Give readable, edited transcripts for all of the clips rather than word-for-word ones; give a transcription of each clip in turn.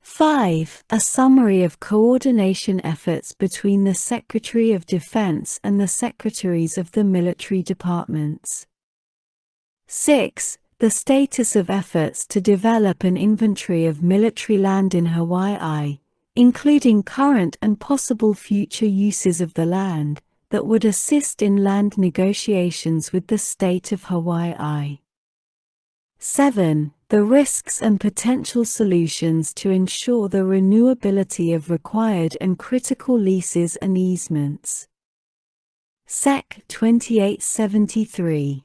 5. A summary of coordination efforts between the Secretary of Defense and the Secretaries of the military departments. 6. The status of efforts to develop an inventory of military land in Hawaii, including current and possible future uses of the land, that would assist in land negotiations with the state of Hawaii. 7. The risks and potential solutions to ensure the renewability of required and critical leases and easements. Sec. 2873.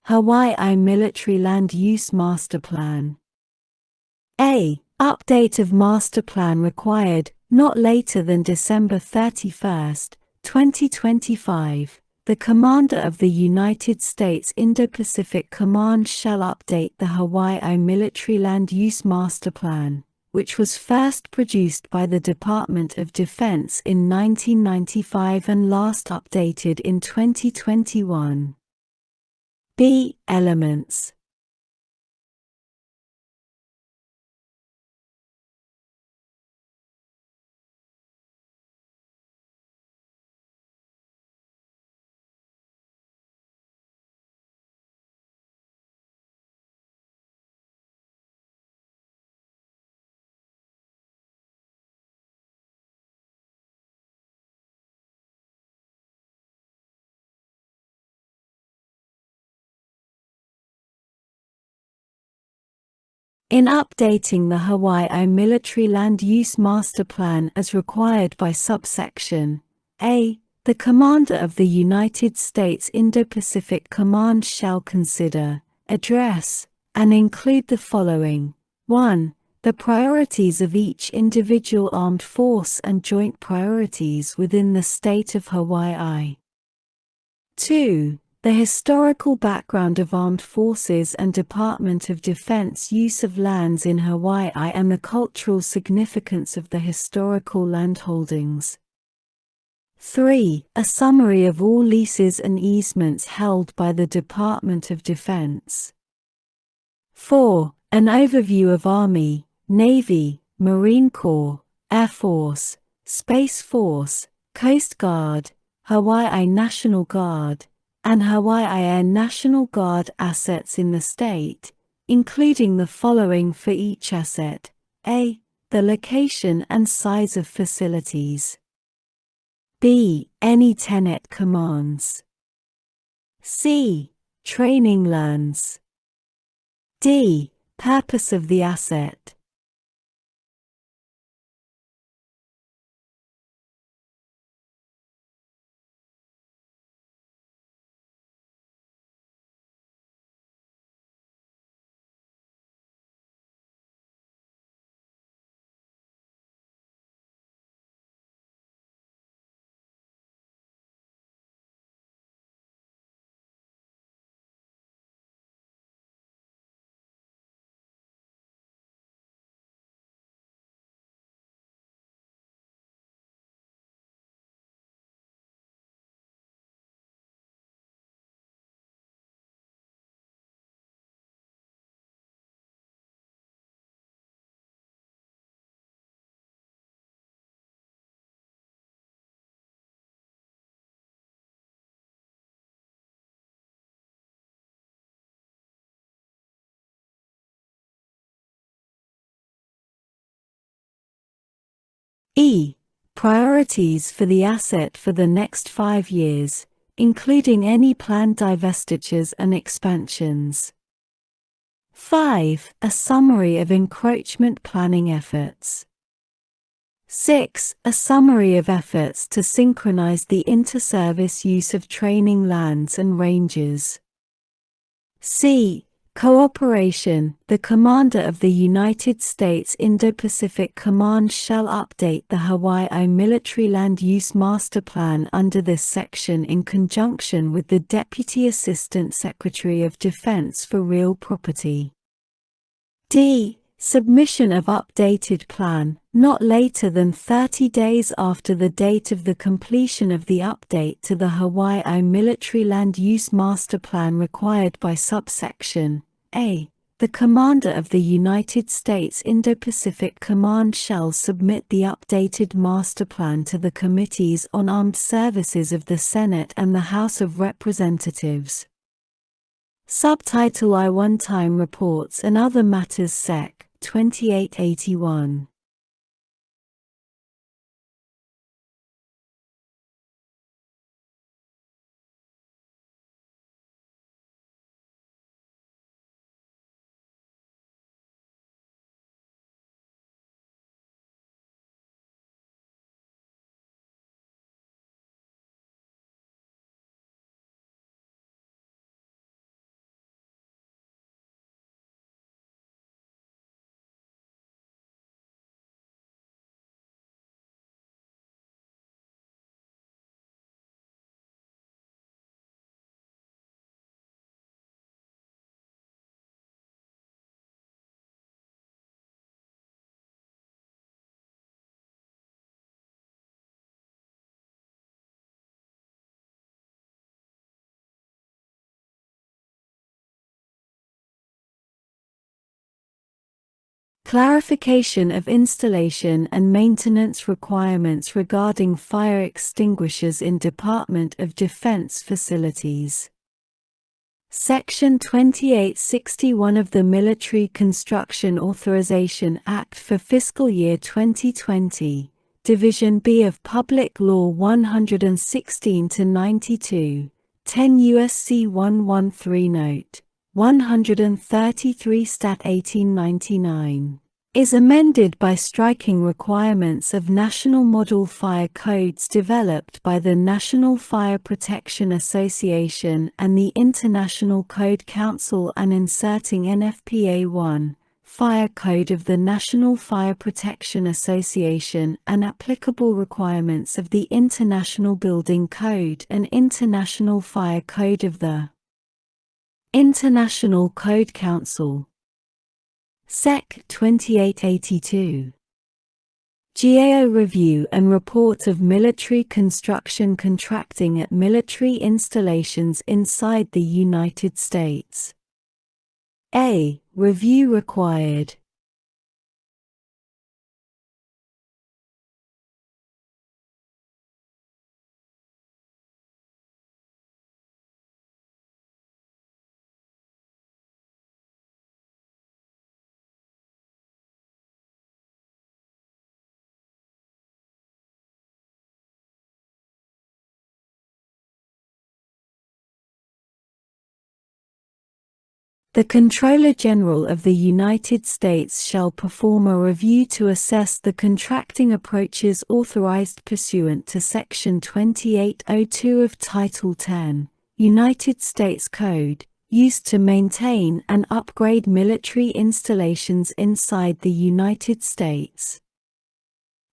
Hawaii Military Land Use Master Plan. A. Update of Master Plan required, not later than December 31, 2025. The Commander of the United States Indo-Pacific Command shall update the Hawaii Military Land Use Master Plan, which was first produced by the Department of Defense in 1995 and last updated in 2021. B. Elements. In updating the Hawaii Military Land Use Master Plan as required by subsection A, the Commander of the United States Indo-Pacific Command shall consider, address, and include the following. 1. The priorities of each individual armed force and joint priorities within the state of Hawaii. 2. The historical background of armed forces and Department of Defense use of lands in Hawaii and the cultural significance of the historical landholdings. 3. A summary of all leases and easements held by the Department of Defense. 4. An overview of Army, Navy, Marine Corps, Air Force, Space Force, Coast Guard, Hawaii National Guard, and Hawaii Air National Guard assets in the state, including the following for each asset. A. The location and size of facilities. B. Any tenet commands. C. Training lands. D. Purpose of the asset. E. Priorities for the asset for the next 5 years, including any planned divestitures and expansions. 5. A summary of encroachment planning efforts. 6. A summary of efforts to synchronize the inter-service use of training lands and ranges. C. Cooperation. The Commander of the United States Indo-Pacific Command shall update the Hawaii Military Land Use Master Plan under this section in conjunction with the Deputy Assistant Secretary of Defense for Real Property. D. Submission of updated plan, not later than 30 days after the date of the completion of the update to the Hawaii Military Land Use Master Plan required by subsection A. the commander of the United States Indo-Pacific Command shall submit the updated master plan to the Committees on Armed Services of the Senate and the House of Representatives. Subtitle I-1 Reports and Other Matters Sec. 2881. Clarification of installation and maintenance requirements regarding fire extinguishers in Department of Defense facilities. Section 2861 of the Military Construction Authorization Act for fiscal year 2020, Division B of Public Law 116-92, 10 U.S.C. 113 Note 133 Stat 1899, is amended by striking requirements of national model fire codes developed by the National Fire Protection Association and the International Code Council and inserting NFPA 1, Fire Code of the National Fire Protection Association and applicable requirements of the International Building Code and International Fire Code of the International Code Council. Sec. 2882. GAO Review and Report of Military Construction Contracting at Military Installations inside the United States. A. Review required. The Comptroller General of the United States shall perform a review to assess the contracting approaches authorized pursuant to Section 2802 of Title 10, United States Code, used to maintain and upgrade military installations inside the United States.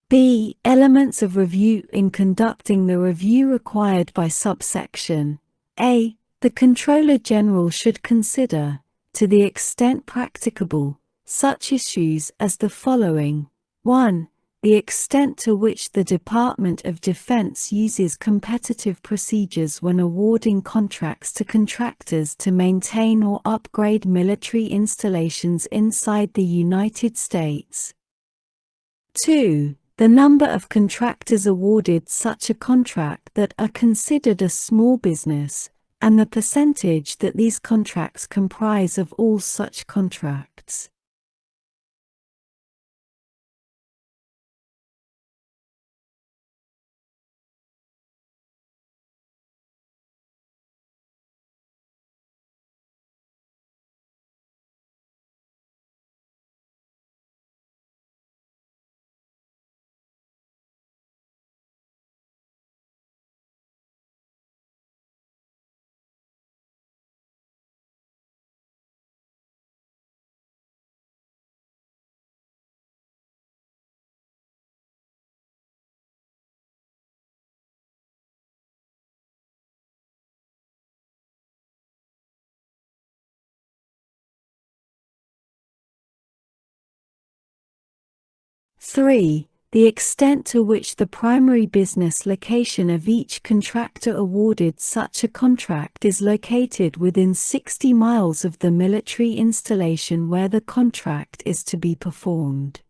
B. Elements of review. In conducting the review required by subsection A, the Comptroller General should consider, to the extent practicable, such issues as the following. 1. The extent to which the Department of Defense uses competitive procedures when awarding contracts to contractors to maintain or upgrade military installations inside the United States. 2. The number of contractors awarded such a contract that are considered a small business, and the percentage that these contracts comprise of all such contracts. Three, the extent to which the primary business location of each contractor awarded such a contract is located within 60 miles of the military installation where the contract is to be performed.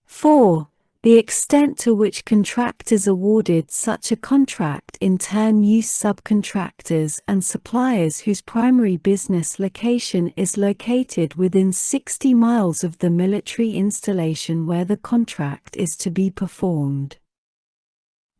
4. The extent to which contractors awarded such a contract in turn use subcontractors and suppliers whose primary business location is located within 60 miles of the military installation where the contract is to be performed.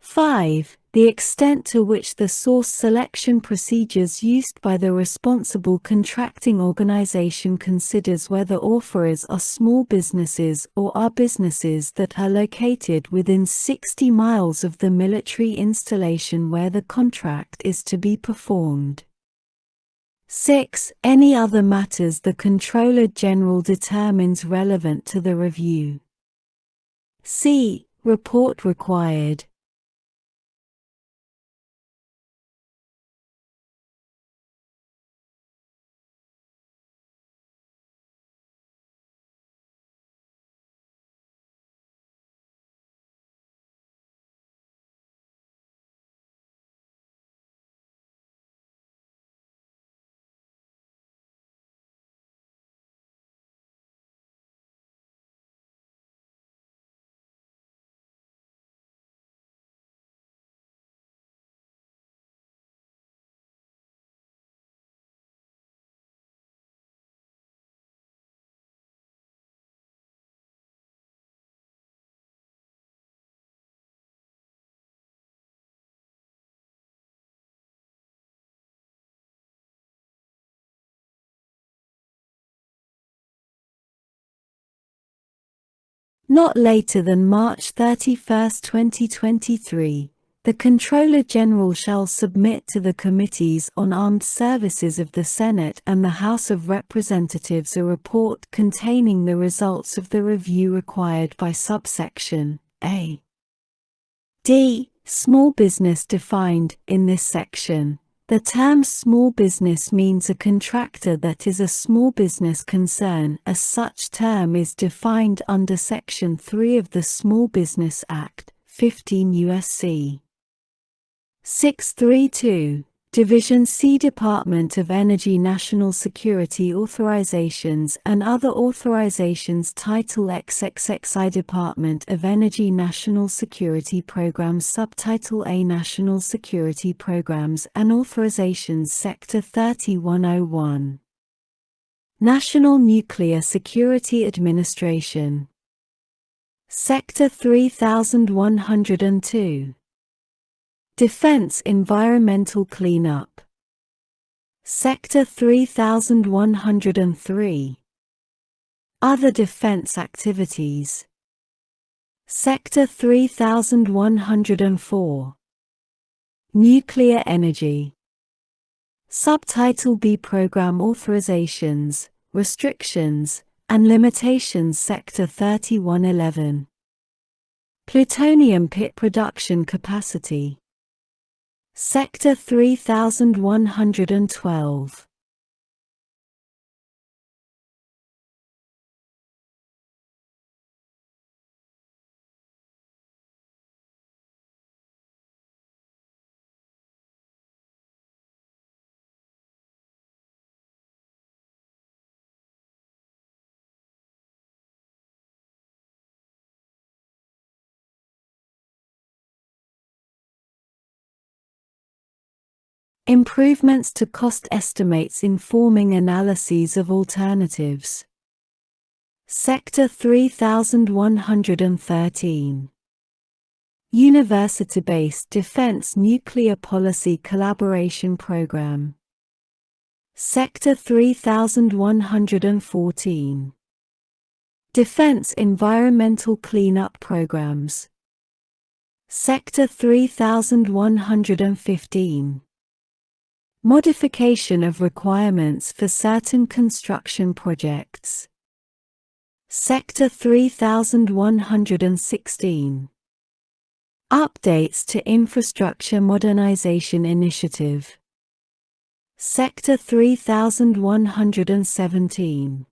5. The extent to which the source selection procedures used by the responsible contracting organization considers whether offerers are small businesses or are businesses that are located within 60 miles of the military installation where the contract is to be performed. 6. Any other matters the Controller General determines relevant to the review. C. Report required. Not later than March 31, 2023, the Controller General shall submit to the Committees on Armed Services of the Senate and the House of Representatives a report containing the results of the review required by subsection A. D. Small business defined in this section. The term small business means a contractor that is a small business concern, as such term is defined under Section 3 of the Small Business Act, 15 U.S.C. 632. Division C Department of Energy National Security Authorizations and Other Authorizations Title XXXI Department of Energy National Security Programs Subtitle A National Security Programs and Authorizations Sector 3101 National Nuclear Security Administration Sector 3102 Defense Environmental Cleanup Sector 3103 Other defense activities Sector 3104 Nuclear energy Subtitle B Program Authorizations, Restrictions, and Limitations Sector 3111 Plutonium Pit Production Capacity Sector 3112 Improvements to cost estimates informing analyses of alternatives. Sector 3113 University-based Defense Nuclear Policy Collaboration Program. Sector 3114 Defense Environmental Cleanup Programs. Sector 3115 Modification of requirements for certain construction projects. Sector 3116 Updates to Infrastructure Modernization Initiative. Sector 3117